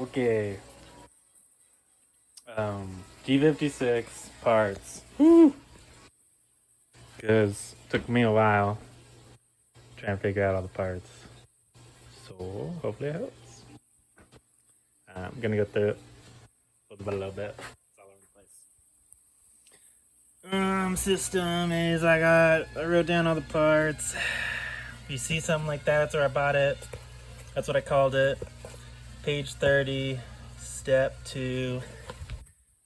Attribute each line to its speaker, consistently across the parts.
Speaker 1: Okay. G56 parts. Because it took me a while trying to figure out all the parts. So hopefully it helps. I'm gonna go through it a little bit. It's all over the place. System is I wrote down all the parts. If you see something like that, that's where I bought it. That's what I called it. Page 30, step 2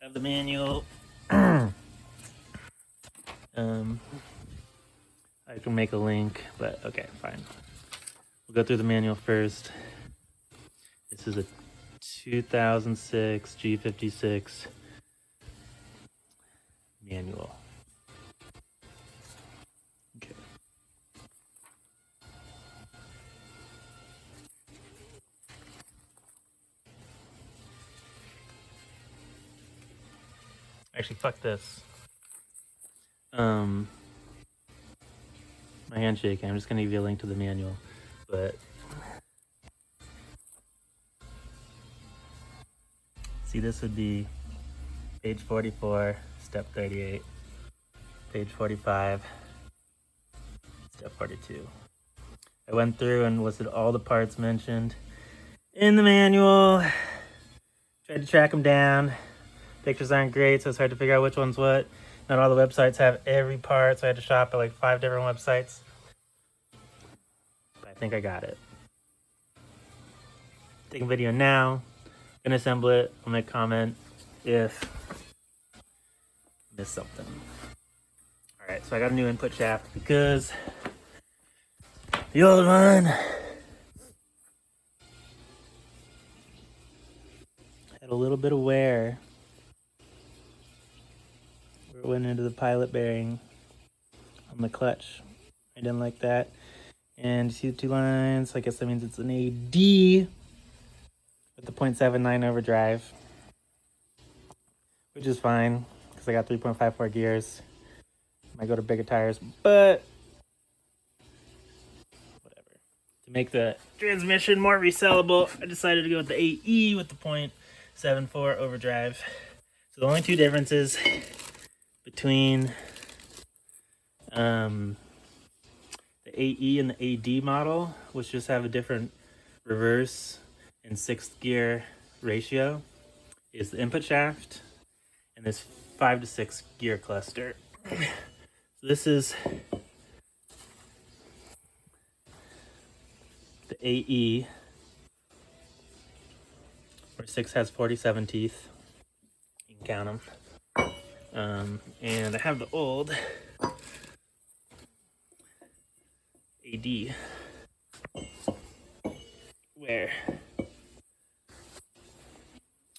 Speaker 1: of the manual. I can make a link, but okay, fine. We'll go through the manual first. This is a 2006 G56 manual. Okay. Actually, fuck this. My handshake. I'm just gonna give you a link to the manual, but see, this would be page 44, step 38, page 45, step 42. I went through and listed all the parts mentioned in the manual. Tried to track them down. Pictures aren't great, so it's hard to figure out which one's what. Not all the websites have every part, so I had to shop at like 5 different websites. But I think I got it. Take a video now. Gonna assemble it. I'll make a comment if I missed something. Alright, so I got a new input shaft because the old one had a little bit of wear where it went into the pilot bearing on the clutch. I didn't like that. And you see the 2 lines, I guess that means it's an AD with the 0.79 overdrive, which is fine because I got 3.54 gears. Might go to bigger tires, but whatever. To make the transmission more resellable, I decided to go with the AE with the 0.74 overdrive. So the only 2 differences between the AE and the AD model, which just have a different reverse and 6th gear ratio, is the input shaft and this 5 to 6 gear cluster. So this is the AE, where 6 has 47 teeth. You can count them. And I have the old AD, where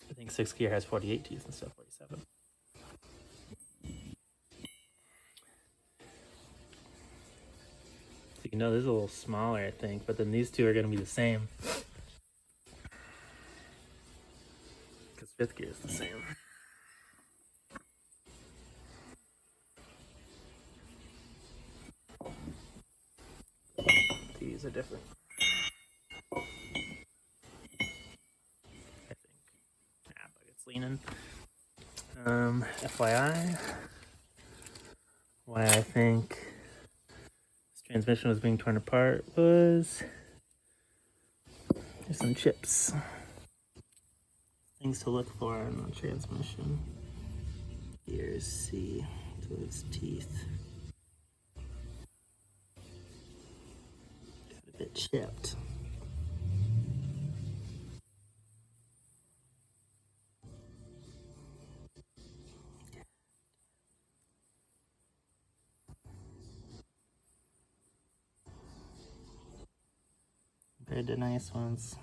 Speaker 1: I think 6th gear has 48 teeth instead of 47. So you know this is a little smaller, I think, but then these 2 are going to be the same because 5th gear is the same. These are different, I think. But it's leaning. FYI, why I think this transmission was being torn apart was there's some chips. Things to look for in the transmission. Here's C, those teeth. Got a bit chipped. Compared to nice ones.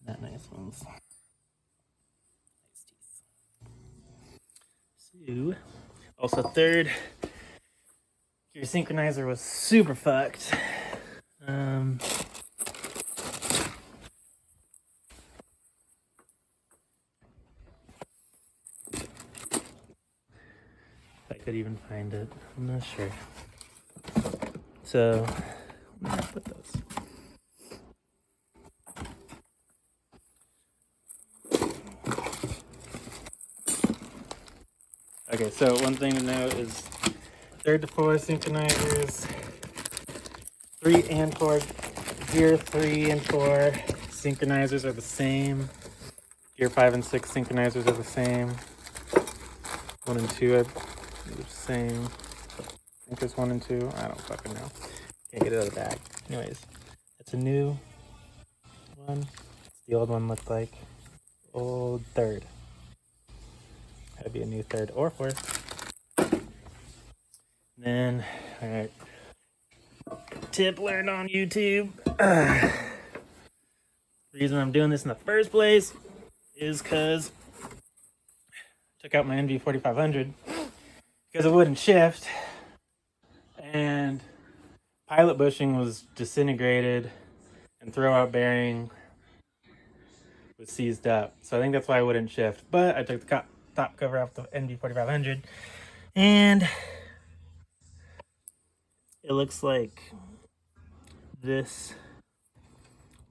Speaker 1: Not nice ones. Nice teeth. So, also 3rd gear synchronizer was super fucked. If I could even find it, I'm not sure. So, I'm gonna put those. Okay, so one thing to note is 3rd to 4th synchronizers, 3 and 4, gear 3 and 4 synchronizers are the same. Gear 5 and 6 synchronizers are the same. 1 and 2 are the same. I think there's 1 and 2. I don't fucking know. Can't get it out of the bag. Anyways, that's a new one. What's the old one look like? Old 3rd. That'd be a new 3rd or 4th. And then, alright. Tip learned on YouTube. The reason I'm doing this in the first place is because I took out my NV4500 because it wouldn't shift, and pilot bushing was disintegrated and throwout bearing was seized up. So I think that's why I wouldn't shift. But I took the top cover off the NV4500 and it looks like this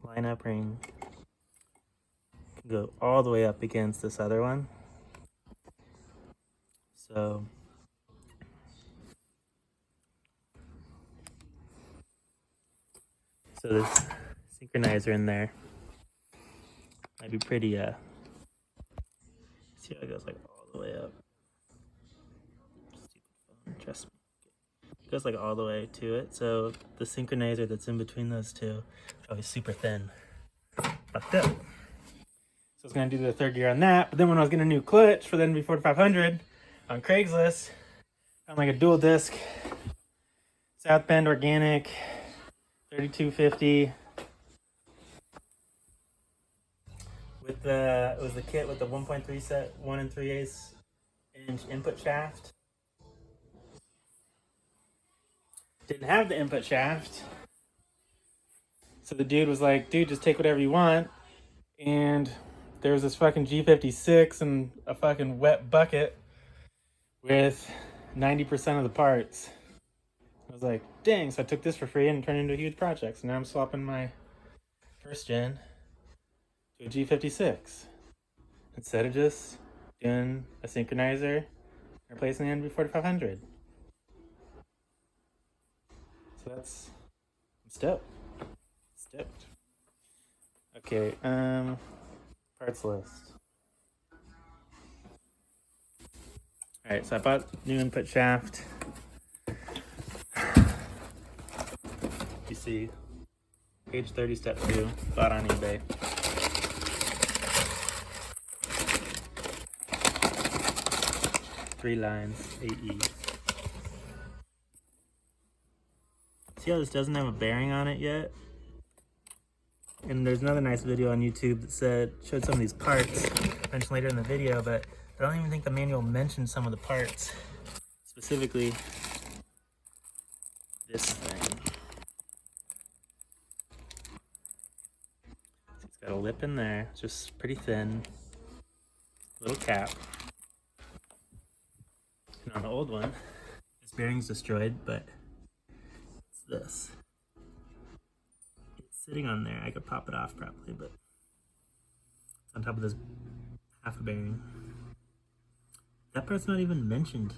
Speaker 1: lineup ring can go all the way up against this other one. So this synchronizer in there might be pretty see how it goes like all the way up. Stupid phone, trust me. It goes like all the way to it. So the synchronizer that's in between those two is probably super thin. Fucked up. So I was gonna do the 3rd gear on that, but then when I was getting a new clutch for the NV4500 on Craigslist, found like a dual disc South Bend Organic 3250 with the it was the kit with the 1.3 set 1 3/8 inch input shaft. Didn't have the input shaft, so the dude was like, dude, just take whatever you want. And there was this fucking G56 and a fucking wet bucket with 90% of the parts. I was like, dang, so I took this for free and turned it into a huge project. So now I'm swapping my 1st gen to a G56 instead of just doing a synchronizer, replacing the NV4500. So I'm stoked. Okay, parts list. Alright, so I bought new input shaft. You see, page 30, step 2, bought on eBay. Three lines, 8E. See how this doesn't have a bearing on it yet? And there's another nice video on YouTube that showed some of these parts, mentioned later in the video, but I don't even think the manual mentioned some of the parts. Specifically, this thing. It's got a lip in there, it's just pretty thin. Little cap. And on the old one, this bearing's destroyed, but it's this. Sitting on there, I could pop it off probably, but it's on top of this half a bearing. That part's not even mentioned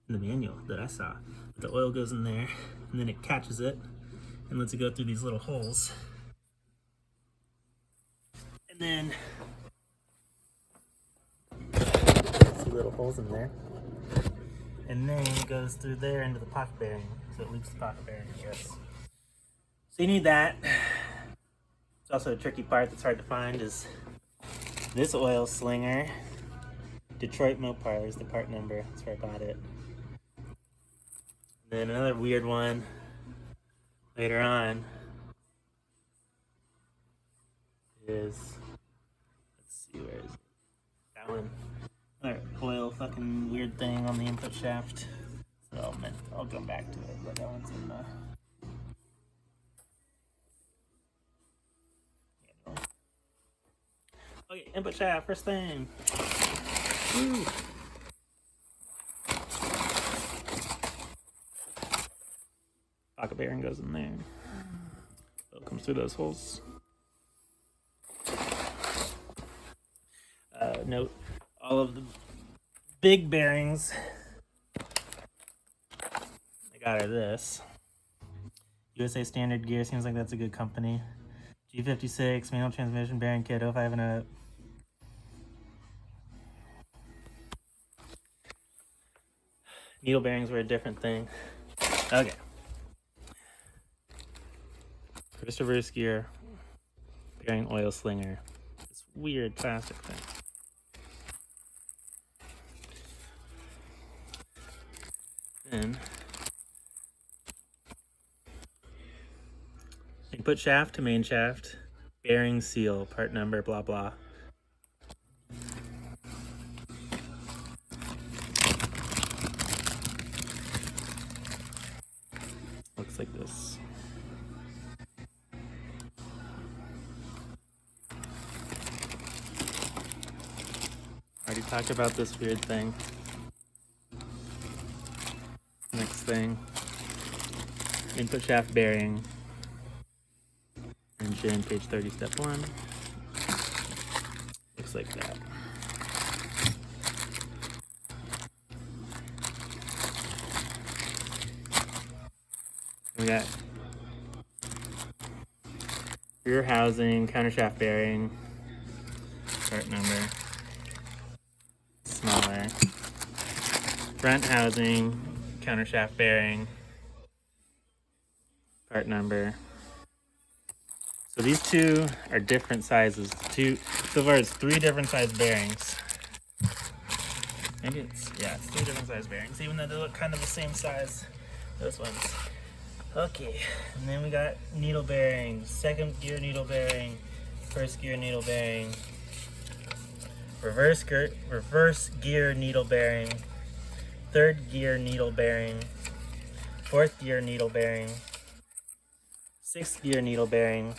Speaker 1: in the manual that I saw. But the oil goes in there, and then it catches it and lets it go through these little holes. And then, see little holes in there. And then it goes through there into the pocket bearing, so it loops the pocket bearing, I guess. So you need that. It's also a tricky part that's hard to find is this oil slinger. Detroit Mopar is the part number. That's where I bought it. And then another weird one later on is, let's see, where is it? That one. Another oil fucking weird thing on the input shaft. So I'll come back to it, but that one's in the... Okay, input shaft, first thing. Woo. Pocket bearing goes in there. So it comes through those holes. Note, all of the big bearings I got are this. USA Standard Gear, seems like that's a good company. G56, manual transmission bearing kit, 05 and up. Needle bearings were a different thing. Okay. First reverse gear, bearing oil slinger. This weird plastic thing. Then input shaft to main shaft, bearing seal, part number, blah blah. Looks like this. Already talked about this weird thing. Next thing, input shaft bearing. Engine, page 30, step 1. Looks like that. We got rear housing, countershaft bearing, part number, smaller. Front housing, countershaft bearing, part number. So these two are different sizes. So far it's 3 different size bearings. Maybe it's 3 different size bearings, even though they look kind of the same size, those ones. Okay, and then we got needle bearing, second gear needle bearing, first gear needle bearing, reverse gear needle bearing, third gear needle bearing, fourth gear needle bearing, sixth gear needle bearing,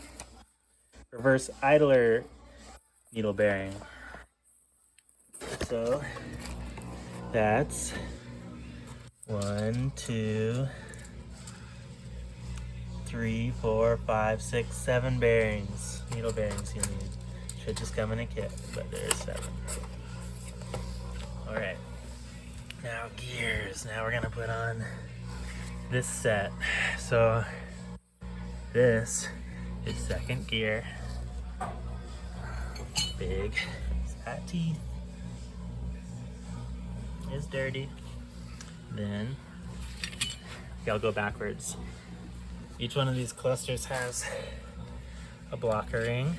Speaker 1: reverse idler needle bearing. So that's 1, 2, 3, 4, 5, 6, 7 bearings. Needle bearings you need. Should just come in a kit, but there's 7. Alright. Now gears. Now we're gonna put on this set. So this is second gear. Big. It's got teeth. It's dirty. Then I'll go backwards. Each one of these clusters has a blocker ring,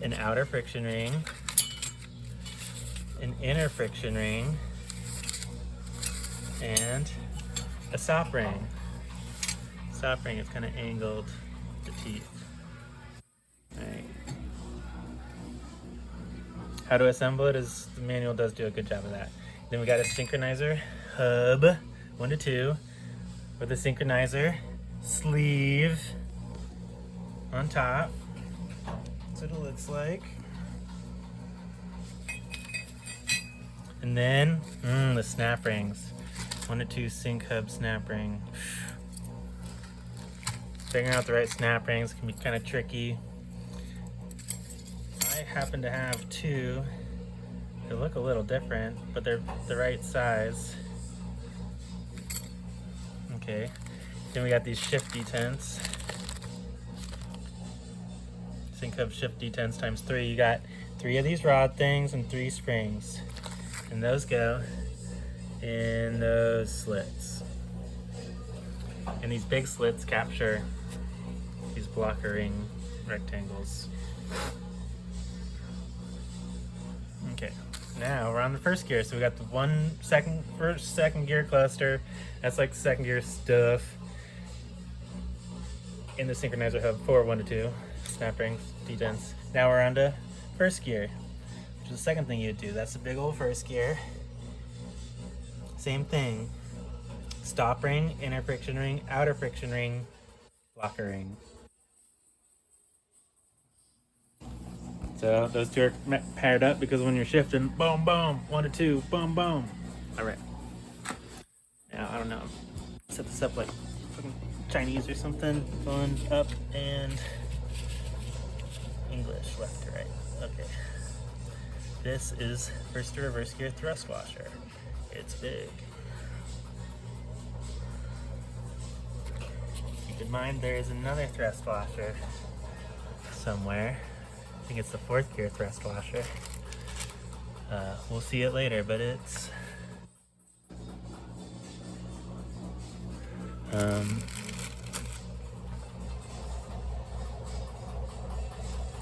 Speaker 1: an outer friction ring, an inner friction ring, and a stop ring. Stop ring is kind of angled with the teeth. Alright. How to assemble it is, the manual does do a good job of that. Then we got a synchronizer hub, 1 to 2, with a synchronizer sleeve on top. That's what it looks like. And then the snap rings, 1 to 2 sync hub snap ring. Figuring out the right snap rings can be kind of tricky. I happen to have 2. They look a little different, but they're the right size. Okay, then we got these shift detents. Sync hub shift detents times 3. You got 3 of these rod things and 3 springs. And those go in those slits. And these big slits capture these blocker ring rectangles. Okay, now we're on the first gear. So we got the first, second gear cluster. That's like the second gear stuff. In the synchronizer hub for 1 to 2 snap rings, detents. Now we're on to first gear, which is the second thing you'd do. That's the big old first gear. Same thing. Stop ring, inner friction ring, outer friction ring, blocker ring. So those 2 are paired up because when you're shifting, boom, boom, 1 to 2, boom, boom. All right. Now, I don't know. Set this up like fucking Chinese or something. Going up and English, left to right. Okay. This is first to reverse gear thrust washer. It's big. Keep in mind there is another thrust washer somewhere. I think it's the 4th gear thrust washer. We'll see it later, but it's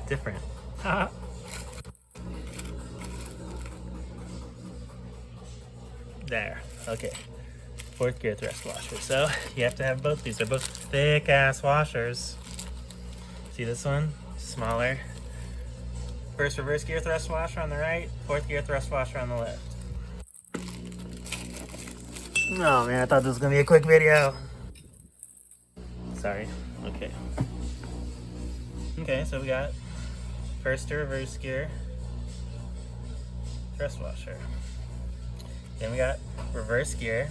Speaker 1: different. There, okay. 4th gear thrust washer. So you have to have both these. They're both thick ass washers. See this one? Smaller. First reverse gear thrust washer on the right, 4th gear thrust washer on the left. Oh man, I thought this was gonna be a quick video. Sorry. Okay. Okay, so we got first to reverse gear thrust washer. Then we got reverse gear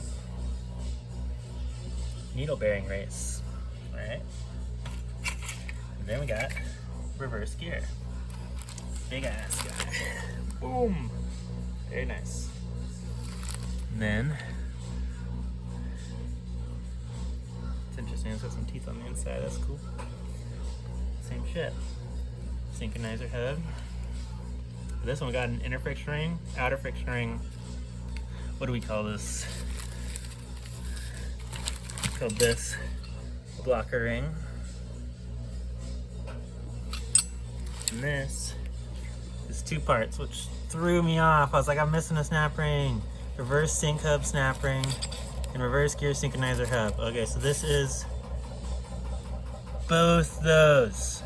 Speaker 1: needle bearing race. Alright. And then we got reverse gear. Big ass guy. Boom! Very nice. And then it's interesting, it's got some teeth on the inside, that's cool. Same shit. Synchronizer head. For this one we got an inner friction ring, outer friction ring. What do we call this? It's called this blocker ring. And this is 2 parts, which threw me off. I was like, I'm missing a snap ring. Reverse sync hub snap ring and reverse gear synchronizer hub. Okay, so this is both those.